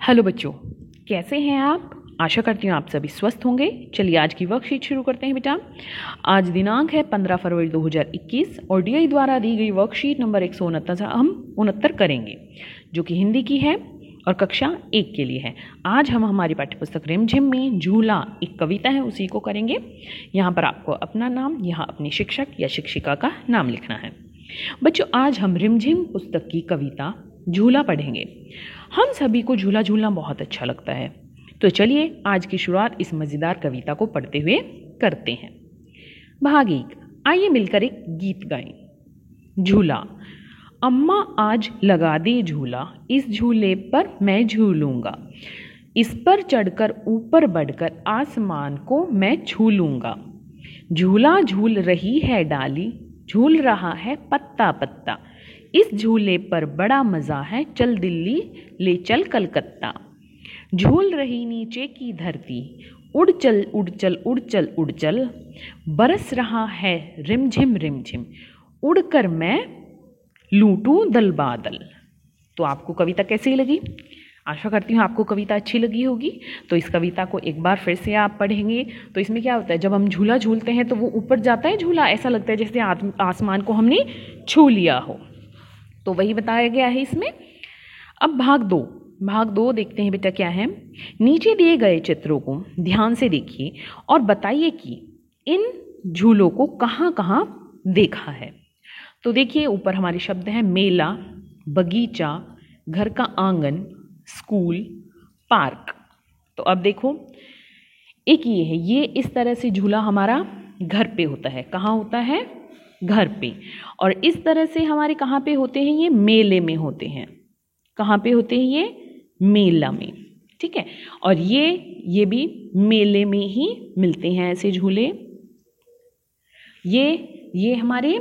Hello बच्चों, कैसे हैं आप? आशा करती हूँ आप सभी स्वस्थ होंगे। चलिए आज की वर्कशीट शुरू करते हैं बेटा। आज दिनांक है 15 फरवरी 2021 और डीआई द्वारा दी गई वर्कशीट नंबर 169 हम 69 करेंगे, जो कि हिंदी की है और कक्षा 1 के लिए है। आज हम हमारी पाठ्यपुस्तक रिमझिम में झूला एक कविता है, उसी को करेंगे। यहाँ पर आपको अपना नाम, यहाँ अपने शिक्षक या शिक्षिका का नाम लिखना है। बच्चों, आज हम रिमझिम पुस्तक की कविता झूला पढ़ेंगे। हम सभी को झूला झूलना बहुत अच्छा लगता है, तो चलिए आज की शुरुआत इस मज़ेदार कविता को पढ़ते हुए करते हैं। भाग 1, आइए मिलकर एक गीत गाएं। झूला। अम्मा आज लगा दे झूला, इस झूले पर मैं झूलूंगा, इस पर चढ़कर ऊपर बढ़कर आसमान को मैं छू लूंगा। झूला झूल रही है डाली, झूल रहा है पत्ता पत्ता, इस झूले पर बड़ा मज़ा है, चल दिल्ली ले चल कलकत्ता। झूल रही नीचे की धरती, उड़ चल उड़ चल उड़ चल उड़ चल, बरस रहा है रिमझिम रिमझिम, उड़कर मैं लूटूं दल बादल। तो आपको कविता कैसी लगी? आशा करती हूँ आपको कविता अच्छी लगी होगी। तो इस कविता को एक बार फिर से आप पढ़ेंगे। तो इसमें क्या होता है, जब हम झूला झूलते हैं तो वो ऊपर जाता है झूला, ऐसा लगता है जैसे आसमान को हमने छू लिया हो। तो वही बताया गया है इसमें। अब भाग दो देखते हैं बेटा क्या है। नीचे दिए गए चित्रों को ध्यान से देखिए और बताइए कि इन झूलों को कहाँ कहाँ देखा है। तो देखिए ऊपर हमारे शब्द हैं मेला, बगीचा, घर का आंगन, स्कूल, पार्क। तो अब देखो, एक ये है, ये इस तरह से झूला हमारा घर पे होता है। कहाँ होता है? घर पे। और इस तरह से हमारे कहाँ पे होते हैं? ये मेले में होते हैं। कहाँ पे होते हैं? ये मेला में। ठीक है। और ये भी मेले में ही मिलते हैं ऐसे झूले। ये हमारे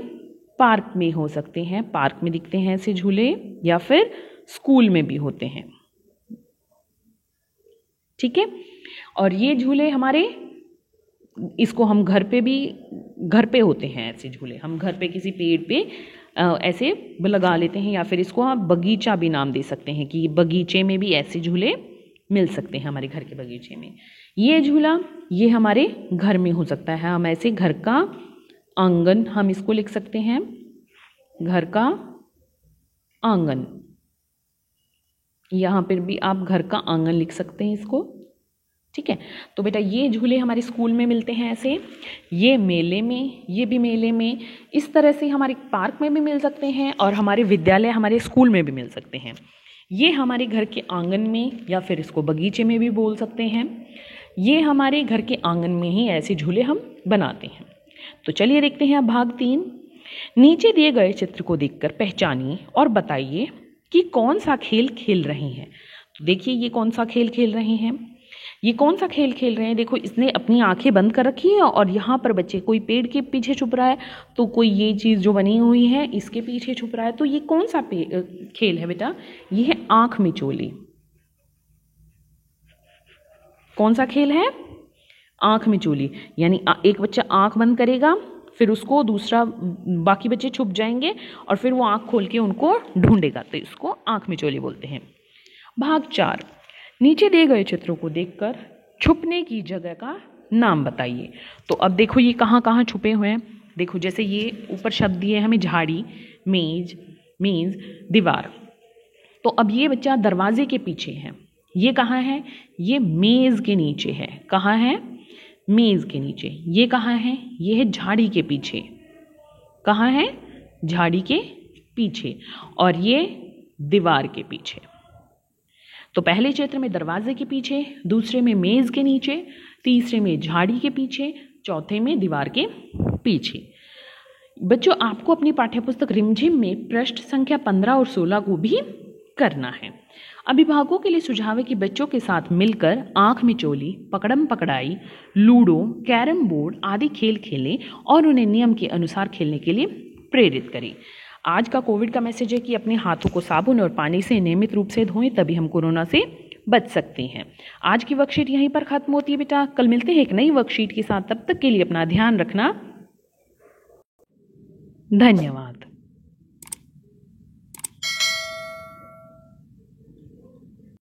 पार्क में हो सकते हैं, पार्क में दिखते हैं ऐसे झूले, या फिर स्कूल में भी होते हैं। ठीक है। और ये झूले हमारे, इसको हम घर पे होते हैं ऐसे झूले। हम घर पे किसी पेड़ पे ऐसे लगा लेते हैं, या फिर इसको आप बगीचा भी नाम दे सकते हैं कि बगीचे में भी ऐसे झूले मिल सकते हैं हमारे घर के बगीचे में। ये झूला ये हमारे घर में हो सकता है। हम ऐसे घर का आंगन, हम इसको लिख सकते हैं घर का आंगन। यहाँ पर भी आप घर का आंगन लिख सकते हैं इसको। ठीक है। तो बेटा ये झूले हमारे स्कूल में मिलते हैं ऐसे, ये मेले में, ये भी मेले में, इस तरह से हमारे पार्क में भी मिल सकते हैं और हमारे विद्यालय, हमारे स्कूल में भी मिल सकते हैं। ये हमारे घर के आंगन में, या फिर इसको बगीचे में भी बोल सकते हैं। ये हमारे घर के आंगन में ही ऐसे झूले हम बनाते हैं। तो चलिए देखते हैं अब भाग 3। नीचे दिए गए चित्र को देखकर पहचानिए और बताइए कि कौन सा खेल खेल रहे हैं। तो देखिए ये कौन सा खेल खेल रहे हैं। ये कौन सा खेल खेल रहे हैं? देखो, इसने अपनी आंखें बंद कर रखी है और यहाँ पर बच्चे, कोई पेड़ के पीछे छुप रहा है, तो कोई ये चीज़ जो बनी हुई है इसके पीछे छुप रहा है। तो ये कौन सा खेल है बेटा? ये है आंख मिचोली। कौन सा खेल है? आंख मिचोली। यानी एक बच्चा आंख बंद करेगा, फिर उसको दूसरा, बाकी बच्चे छुप जाएंगे और फिर वो आंख खोल के उनको ढूंढेगा, तो इसको आंख मिचोली बोलते हैं। भाग 4, नीचे दिए गए चित्रों को देखकर छुपने की जगह का नाम बताइए। तो अब देखो ये कहाँ कहाँ छुपे हुए हैं। देखो जैसे ये ऊपर शब्द दिए हमें झाड़ी, मेज, दीवार। तो अब ये बच्चा दरवाजे के पीछे है। ये कहाँ है? ये मेज के नीचे है। कहाँ है? मेज के नीचे। ये कहाँ है? ये है झाड़ी के पीछे। कहाँ है? झाड़ी के पीछे। और ये दीवार के पीछे। तो पहले चित्र में दरवाजे के पीछे, दूसरे में मेज के नीचे, तीसरे में झाड़ी के पीछे, चौथे में दीवार के पीछे। बच्चों, आपको अपनी पाठ्यपुस्तक रिमझिम में पृष्ठ संख्या 15 और 16 को भी करना है। अभिभावकों के लिए सुझाव है कि बच्चों के साथ मिलकर आंख मिचोली, पकड़म पकड़ाई, लूडो, कैरम बोर्ड आदि खेल खेलें और उन्हें नियम के अनुसार खेलने के लिए प्रेरित करें। आज का कोविड का मैसेज है कि अपने हाथों को साबुन और पानी से नियमित रूप से धोएं, तभी हम कोरोना से बच सकते हैं। आज की वर्कशीट यहीं पर खत्म होती है बेटा। कल मिलते हैं एक नई वर्कशीट के साथ। तब तक के लिए अपना ध्यान रखना। धन्यवाद।